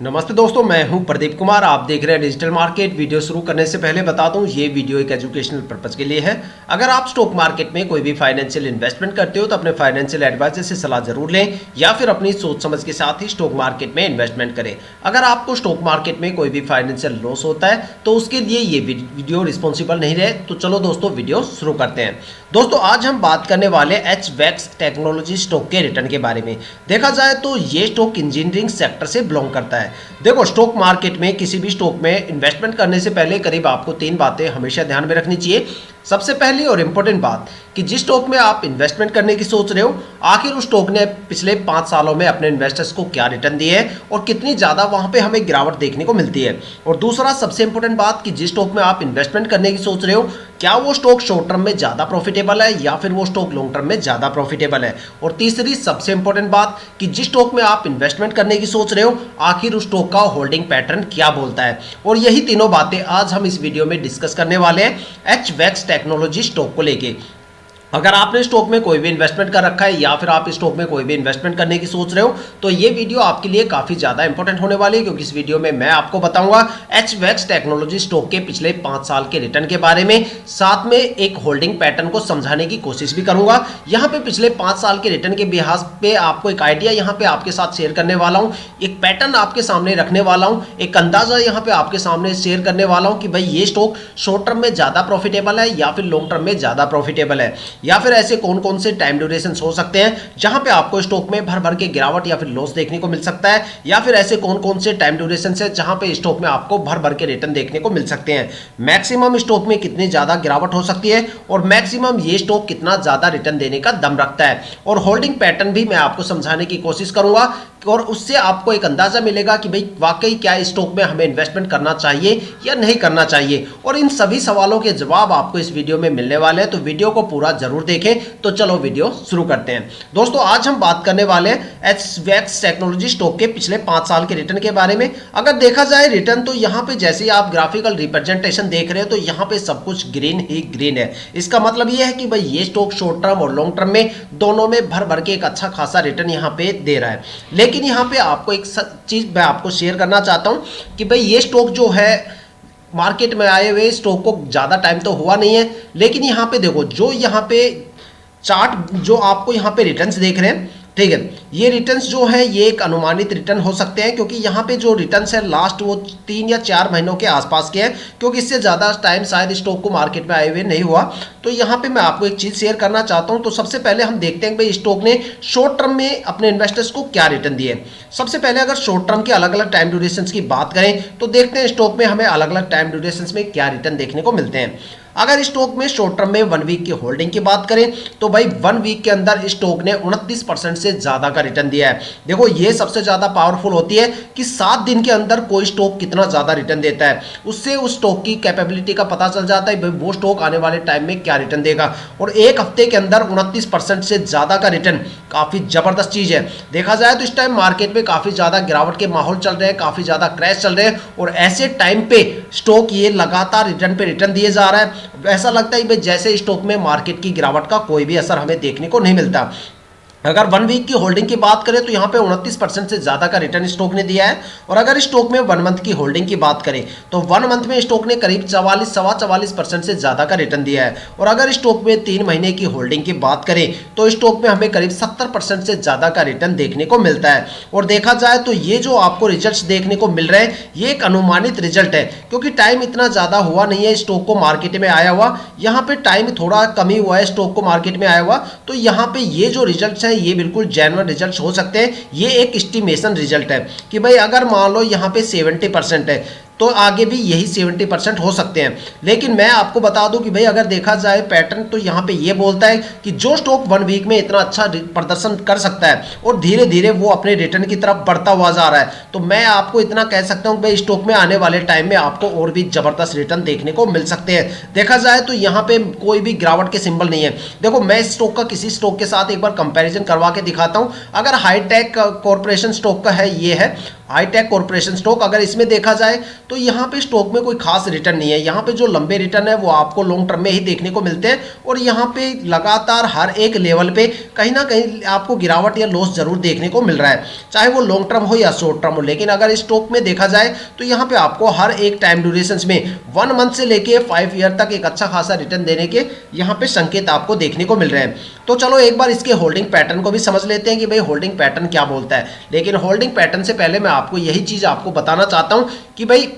नमस्ते दोस्तों, मैं हूं प्रदीप कुमार। आप देख रहे हैं डिजिटल मार्केट। वीडियो शुरू करने से पहले बता दूं, ये वीडियो एक एजुकेशनल पर्पस के लिए है। अगर आप स्टॉक मार्केट में कोई भी फाइनेंशियल इन्वेस्टमेंट करते हो तो अपने फाइनेंशियल एडवाइजर से सलाह जरूर लें या फिर अपनी सोच समझ के साथ ही स्टॉक मार्केट में इन्वेस्टमेंट करें। अगर आपको स्टॉक मार्केट में कोई भी फाइनेंशियल लॉस होता है तो उसके लिए ये वीडियो रिस्पॉन्सिबल नहीं रहे। तो चलो दोस्तों, वीडियो शुरू करते हैं। दोस्तों, आज हम बात करने वाले HVAC टेक्नोलॉजी स्टॉक के रिटर्न के बारे में। देखा जाए तो ये स्टॉक इंजीनियरिंग सेक्टर से बिलोंग करता है। देखो, स्टॉक मार्केट में किसी भी स्टॉक में इन्वेस्टमेंट करने से पहले करीब आपको 3 बातें हमेशा ध्यान में रखनी चाहिए। सबसे पहली और इम्पोर्टेंट बात कि जिस स्टॉक में आप इन्वेस्टमेंट करने की सोच रहे हो, आखिर उस स्टॉक ने पिछले 5 सालों में अपने इन्वेस्टर्स को क्या रिटर्न दिए है और कितनी ज़्यादा वहां पे हमें गिरावट देखने को मिलती है। और दूसरा सबसे इंपॉर्टेंट बात कि जिस स्टॉक में आप इन्वेस्टमेंट करने की सोच रहे हो, क्या वो स्टॉक शॉर्ट टर्म में ज़्यादा प्रॉफिटेबल है या फिर वो स्टॉक लॉन्ग टर्म में ज़्यादा प्रॉफिटेबल है। और तीसरी सबसे इंपॉर्टेंट बात कि जिस स्टॉक में आप इन्वेस्टमेंट करने की सोच रहे हो, आखिर उस स्टॉक का होल्डिंग पैटर्न क्या बोलता है। और यही तीनों बातें आज हम इस वीडियो में डिस्कस करने वाले हैं HVAC टेक्नोलॉजी स्टॉक को लेके। अगर आपने स्टॉक में कोई भी इन्वेस्टमेंट कर रखा है या फिर आप स्टॉक में कोई भी इन्वेस्टमेंट करने की सोच रहे हो तो ये वीडियो आपके लिए काफ़ी ज़्यादा इंपॉर्टेंट होने वाली है, क्योंकि इस वीडियो में मैं आपको बताऊंगा HVAC टेक्नोलॉजी स्टॉक के पिछले 5 साल के रिटर्न के बारे में, साथ में एक होल्डिंग पैटर्न को समझाने की कोशिश भी करूंगा। यहाँ पे पिछले 5 साल के रिटर्न के बिहाज पे आपको एक आइडिया यहाँ पे आपके साथ शेयर करने वाला हूँ, एक पैटर्न आपके सामने रखने वाला हूँ, एक अंदाजा यहाँ पे आपके सामने शेयर करने वाला हूँ कि भाई ये स्टॉक शॉर्ट टर्म में ज़्यादा प्रॉफिटेबल है या फिर लॉन्ग टर्म में ज़्यादा प्रॉफिटेबल है, या फिर ऐसे कौन से टाइम ड्यूरेशन हो सकते हैं जहां पे आपको स्टॉक में भर भर के गिरावट या फिर लॉस देखने को मिल सकता है, या फिर ऐसे कौन से टाइम ड्यूरेशन से जहां पे स्टॉक में आपको भर भर के रिटर्न देखने को मिल सकते हैं। मैक्सिमम स्टॉक में कितनी ज्यादा गिरावट हो सकती है और मैक्सिमम ये स्टॉक कितना ज्यादा रिटर्न देने का दम रखता है, और होल्डिंग पैटर्न भी मैं आपको समझाने की कोशिश करूंगा। और उससे आपको एक अंदाजा मिलेगा कि भाई वाकई क्या इस स्टॉक में हमें इन्वेस्टमेंट करना चाहिए या नहीं करना चाहिए। और इन सभी सवालों के जवाब आपको इस वीडियो में मिलने वाले हैं, तो वीडियो को पूरा जरूर देखें। तो चलो वीडियो शुरू करते हैं। दोस्तों, आज हम बात करने वाले हैं HVAC टेक्नोलॉजी स्टॉक के पिछले 5 साल के रिटर्न के बारे में। अगर देखा जाए रिटर्न, तो यहाँ पे जैसे ही आप ग्राफिकल रिप्रेजेंटेशन देख रहे हो तो यहाँ पे सब कुछ ग्रीन ही ग्रीन है। इसका मतलब ये है कि भाई ये स्टॉक शॉर्ट टर्म और लॉन्ग टर्म में दोनों में भर भर के एक अच्छा खासा रिटर्न यहाँ पे दे रहा है। लेकिन यहाँ पे आपको एक चीज मैं आपको शेयर करना चाहता हूँ कि भाई ये स्टॉक जो है मार्केट में आए हुए स्टॉक को ज़्यादा टाइम तो हुआ नहीं है, लेकिन यहाँ पे देखो जो यहाँ पे चार्ट जो आपको यहाँ पे रिटर्न्स देख रहे हैं, ठीक है, ये रिटर्न्स जो है ये एक अनुमानित रिटर्न हो सकते हैं, क्योंकि यहाँ पे जो रिटर्न्स है लास्ट वो 3 या 4 महीनों के आसपास के हैं, क्योंकि इससे ज़्यादा टाइम शायद स्टॉक को मार्केट में आए हुए नहीं हुआ। तो यहाँ पे मैं आपको एक चीज़ शेयर करना चाहता हूँ। तो सबसे पहले हम देखते हैं कि भाई स्टॉक ने शॉर्ट टर्म में अपने इन्वेस्टर्स को क्या रिटर्न दिए। सबसे पहले अगर शॉर्ट टर्म के अलग अलग टाइम ड्यूरेशन की बात करें तो देखते हैं स्टॉक में हमें अलग अलग टाइम ड्यूरेशन में क्या रिटर्न देखने को मिलते हैं। अगर स्टॉक में शॉर्ट टर्म में 1 वीक की होल्डिंग की बात करें तो भाई 1 वीक के अंदर स्टॉक ने 29% से ज्यादा का रिटर्न दिया है। देखो, ये सबसे ज्यादा पावरफुल होती है कि 7 दिन के अंदर कोई स्टॉक कितना ज्यादा रिटर्न देता है, उससे उस स्टॉक की कैपेबिलिटी का पता चल जाता है भाई वो स्टॉक आने वाले टाइम में क्या रिटर्न देगा। और एक हफ्ते के अंदर 29% से ज्यादा का रिटर्न काफी जबरदस्त चीज है। देखा जाए तो इस टाइम मार्केट में काफी ज्यादा गिरावट के माहौल चल रहे हैं, काफी ज्यादा क्रैश चल रहे हैं, और ऐसे टाइम पे स्टॉक ये लगातार रिटर्न पे रिटर्न दिए जा रहा है। ऐसा लगता है कि जैसे स्टॉक में मार्केट की गिरावट का कोई भी असर हमें देखने को नहीं मिलता। अगर 1 वीक की होल्डिंग की बात करें तो यहाँ पे 29% से ज़्यादा का रिटर्न स्टॉक ने दिया है। और अगर स्टॉक में 1 मंथ की होल्डिंग की बात करें तो 1 मंथ में स्टॉक ने करीब 44% से ज़्यादा का रिटर्न दिया है। और अगर स्टॉक में 3 महीने की होल्डिंग की बात करें तो स्टॉक में हमें करीब 70% से ज़्यादा का रिटर्न देखने को मिलता है। और देखा जाए तो ये जो आपको रिजल्ट देखने को मिल रहे हैं ये एक अनुमानित रिजल्ट है, क्योंकि टाइम इतना ज़्यादा हुआ नहीं है स्टॉक को मार्केट में आया हुआ। यहाँ पे टाइम थोड़ा कम ही हुआ है स्टॉक को मार्केट में आया हुआ। तो यहाँ पे ये जो रिजल्ट है ये बिल्कुल जेन्युइन रिजल्ट हो सकते हैं। ये एक एस्टिमेशन रिजल्ट है कि भाई अगर मान लो यहाँ पे 70% है तो आगे भी यही 70% हो सकते हैं। लेकिन मैं आपको बता दूं कि भाई अगर देखा जाए पैटर्न तो यहाँ पे ये बोलता है कि जो स्टॉक 1 वीक में इतना अच्छा प्रदर्शन कर सकता है और धीरे धीरे वो अपने रिटर्न की तरफ बढ़ता हुआ जा रहा है, तो मैं आपको इतना कह सकता हूँ कि भाई स्टॉक में आने वाले टाइम में आपको और भी जबरदस्त रिटर्न देखने को मिल सकते हैं। देखा जाए तो यहाँ पे कोई भी गिरावट के सिंबल नहीं है। देखो, मैं इस स्टॉक का किसी स्टॉक के साथ एक बार कंपेरिजन करवा के दिखाता हूँ। अगर हाईटेक कॉर्पोरेशन स्टॉक का है, ये है हाईटेक कॉर्पोरेशन स्टॉक, अगर इसमें देखा जाए तो यहाँ पे स्टॉक में कोई खास रिटर्न नहीं है। यहाँ पे जो लंबे रिटर्न है वो आपको लॉन्ग टर्म में ही देखने को मिलते हैं और यहाँ पे लगातार हर एक लेवल पे कहीं ना कहीं आपको गिरावट या लॉस जरूर देखने को मिल रहा है, चाहे वो लॉन्ग टर्म हो या शॉर्ट टर्म हो। लेकिन अगर स्टॉक में देखा जाए तो यहाँ पे आपको हर एक टाइम ड्यूरेशन में 1 मंथ से लेके 5 ईयर तक एक अच्छा खासा रिटर्न देने के यहाँ पे संकेत आपको देखने को मिल रहे हैं। तो चलो एक बार इसके होल्डिंग पैटर्न को भी समझ लेते हैं कि भाई होल्डिंग पैटर्न क्या बोलता है। लेकिन होल्डिंग पैटर्न से पहले मैं आपको यही चीज आपको बताना चाहता हूं कि भाई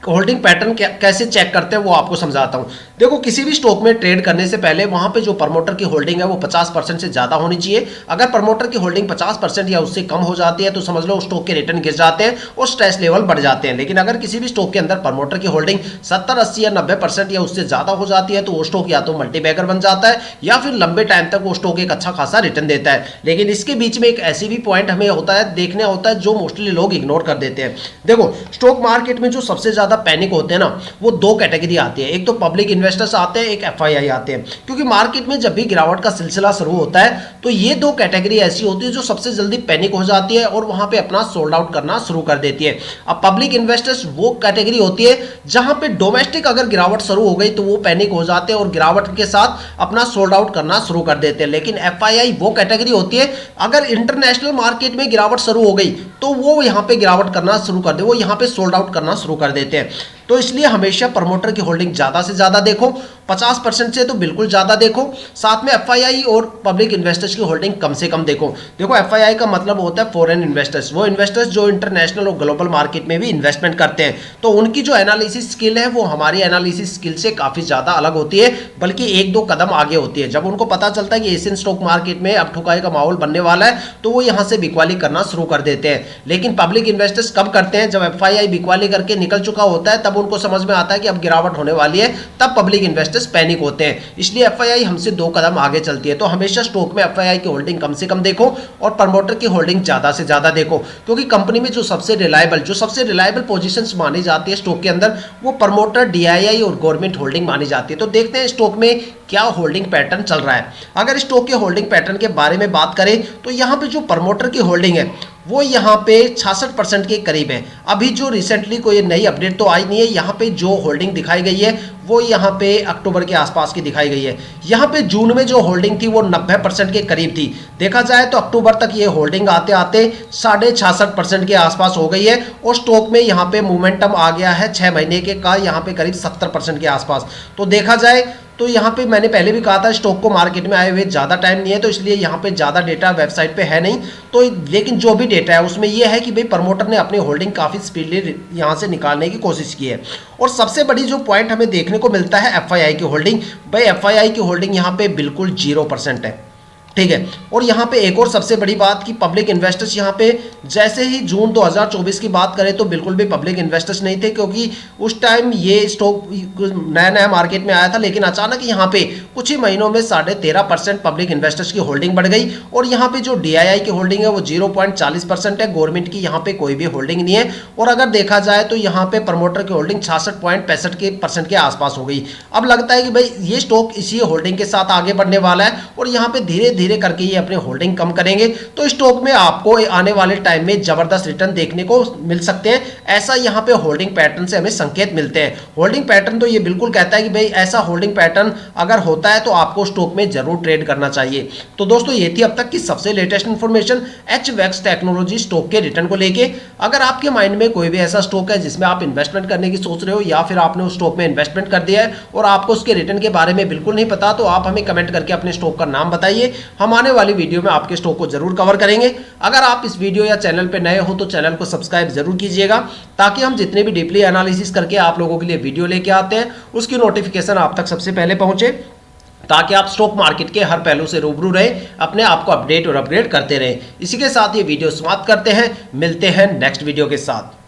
होल्डिंग पैटर्न कैसे चेक करते हैं वो आपको समझाता हूं। देखो, किसी भी स्टॉक में ट्रेड करने से पहले वहां पे जो प्रमोटर की होल्डिंग है वो 50% से ज्यादा होनी चाहिए। अगर प्रमोटर की होल्डिंग 50% या उससे कम हो जाती है तो समझ लो स्टॉक के रिटर्न गिर जाते हैं और स्ट्रेस लेवल बढ़ जाते हैं। लेकिन अगर किसी भी स्टॉक के अंदर प्रमोटर की होल्डिंग 70, 80 या 90% या उससे ज्यादा हो जाती है तो वो स्टॉक या तो मल्टीबैगर बन जाता है या फिर लंबे टाइम तक वो स्टॉक एक अच्छा खासा रिटर्न देता है। लेकिन इसके बीच में एक ऐसी भी पॉइंट हमें होता है, देखने होता है, जो मोस्टली लोग इग्नोर कर देते हैं। देखो, स्टॉक मार्केट में जो सबसे ज्यादा पैनिक होते हैं ना, वो 2 कैटेगरी आती है। एक तो पब्लिक इन्वेस्टर्स आते हैं, एक एफआईआई आते हैं। क्योंकि मार्केट में जब भी गिरावट का सिलसिला शुरू होता है तो ये 2 कैटेगरी ऐसी होती है जो सबसे जल्दी पैनिक हो जाती है और वहां पे अपना सोल्ड आउट करना शुरू कर देती है। अब पब्लिक इन्वेस्टर्स वो कैटेगरी होती है जहां पे डोमेस्टिक अगर गिरावट शुरू हो गई तो वो पैनिक हो जाते हैं और गिरावट के साथ अपना सोल्ड आउट करना शुरू कर देते हैं। लेकिन एफआईआई वो कैटेगरी होती है अगर इंटरनेशनल मार्केट में गिरावट शुरू हो गई तो वो यहां पे गिरावट करना शुरू कर दे, वो यहां पे सोल्ड आउट करना शुरू कर देते हैं। तो इसलिए हमेशा प्रमोटर की होल्डिंग ज्यादा से ज्यादा देखो, 50% से तो बिल्कुल ज्यादा देखो। साथ में एफआईआई और पब्लिक इन्वेस्टर्स की होल्डिंग कम से कम देखो। देखो, एफआईआई का मतलब होता है फॉरेन इन्वेस्टर्स, वो इन्वेस्टर्स जो इंटरनेशनल और ग्लोबल मार्केट में भी इन्वेस्टमेंट करते हैं। तो उनकी जो एनालिसिस स्किल है वो हमारी एनालिसिस स्किल से काफी ज्यादा अलग होती है, बल्कि 1-2 कदम आगे होती है। जब उनको पता चलता है कि एशियन स्टॉक मार्केट में अब ठुकाई का माहौल बनने वाला है तो वो यहां से बिकवाली करना शुरू कर देते हैं। लेकिन पब्लिक इन्वेस्टर्स कब करते हैं? जब एफआईआई बिकवाली करके निकल चुका होता है, तब उनको समझ में आता है कि अब गिरावट होने वाली है, तब पब्लिक इन्वेस्टर्स पैनिक होते हैं। इसलिए एफआईआई हमसे 2 कदम आगे चलती है। तो हमेशा स्टॉक में एफआईआई की होल्डिंग कम से कम देखो और प्रमोटर की होल्डिंग ज्यादा से ज्यादा देखो, क्योंकि कंपनी में जो सबसे रिलायबल पोजीशंस मानी जाती है स्टॉक के अंदर, वो प्रमोटर, डीआईआई और गवर्नमेंट होल्डिंग मानी जाती है। तो देखते हैं स्टॉक में क्या होल्डिंग पैटर्न चल रहा है। अगर स्टॉक के होल्डिंग पैटर्न के बारे में बात करें तो यहां पे जो प्रमोटर की होल्डिंग है वो यहाँ पे 66% के करीब है। अभी जो रिसेंटली कोई नई अपडेट तो आई नहीं है, यहाँ पे जो होल्डिंग दिखाई गई है वो यहाँ पे अक्टूबर के आसपास की दिखाई गई है। यहाँ पे जून में जो होल्डिंग थी वो 90% के करीब थी। देखा जाए तो अक्टूबर तक ये होल्डिंग आते आते 66.5% के आसपास हो गई है और स्टॉक में यहाँ पे मोमेंटम आ गया है 6 महीने के का यहाँ पे करीब 70% के आसपास। तो देखा जाए तो यहाँ पे मैंने पहले भी कहा था स्टॉक को मार्केट में आए हुए ज़्यादा टाइम नहीं है, तो इसलिए यहाँ पे ज़्यादा डेटा वेबसाइट पे है नहीं। तो लेकिन जो भी डेटा है उसमें ये है कि भाई प्रमोटर ने अपनी होल्डिंग काफ़ी स्पीडली यहाँ से निकालने की कोशिश की है। और सबसे बड़ी जो पॉइंट हमें देखने को मिलता है एफआईआई की होल्डिंग, भाई एफआईआई की होल्डिंग यहाँ पे बिल्कुल 0% है, ठीक है। और यहाँ पे एक और सबसे बड़ी बात कि पब्लिक इन्वेस्टर्स यहाँ पे जैसे ही जून 2024 की बात करें तो बिल्कुल भी पब्लिक इन्वेस्टर्स नहीं थे, क्योंकि उस टाइम ये स्टॉक नया मार्केट में आया था। लेकिन अचानक यहाँ पे कुछ ही महीनों में 13.5% पब्लिक इन्वेस्टर्स की होल्डिंग बढ़ गई और यहाँ पे जो डीआईआई की होल्डिंग है वो 0.40% है। गवर्नमेंट की यहाँ पे कोई भी होल्डिंग नहीं है। और अगर देखा जाए तो यहाँ पे प्रमोटर की होल्डिंग 66.65% के आसपास हो गई। अब लगता है कि भाई ये स्टॉक इसी होल्डिंग के साथ आगे बढ़ने वाला है और यहाँ पे धीरे धीरे करके ये अपने होल्डिंग कम करेंगे, तो स्टॉक में आपको आने वाले टाइम में जबरदस्त रिटर्न देखने को मिल सकते हैं। ऐसा यहाँ पे होल्डिंग पैटर्न से हमें संकेत मिलते हैं। होल्डिंग पैटर्न तो ये बिल्कुल कहता है कि भाई ऐसा होल्डिंग पैटर्न अगर होता है तो आपको स्टॉक में जरूर ट्रेड करना चाहिए। तो दोस्तों, ये थी अब तक की सबसे latest information HVAX technology stock के रिटर्न को लेके। अगर आपके माइंड में कोई भी ऐसा स्टॉक है जिसमें आप इन्वेस्टमेंट करने की सोच रहे हो या फिर आपने उस स्टॉक में इन्वेस्टमेंट कर दिया है और आपको उसके रिटर्न के बारे में बिल्कुल नहीं पता, तो आप हमें कमेंट करके अपने स्टॉक का नाम बताइए। हम आने वाली वीडियो में आपके स्टॉक को जरूर कवर करेंगे। अगर आप इस वीडियो या चैनल पे नए हो तो चैनल को सब्सक्राइब जरूर कीजिएगा, ताकि हम जितने भी डीपली एनालिसिस करके आप लोगों के लिए वीडियो लेके आते हैं उसकी नोटिफिकेशन आप तक सबसे पहले पहुंचे, ताकि आप स्टॉक मार्केट के हर पहलू से रूबरू रहें, अपने आप को अपडेट और अपग्रेड करते रहें। इसी के साथ ये वीडियो समाप्त करते हैं, मिलते हैं नेक्स्ट वीडियो के साथ।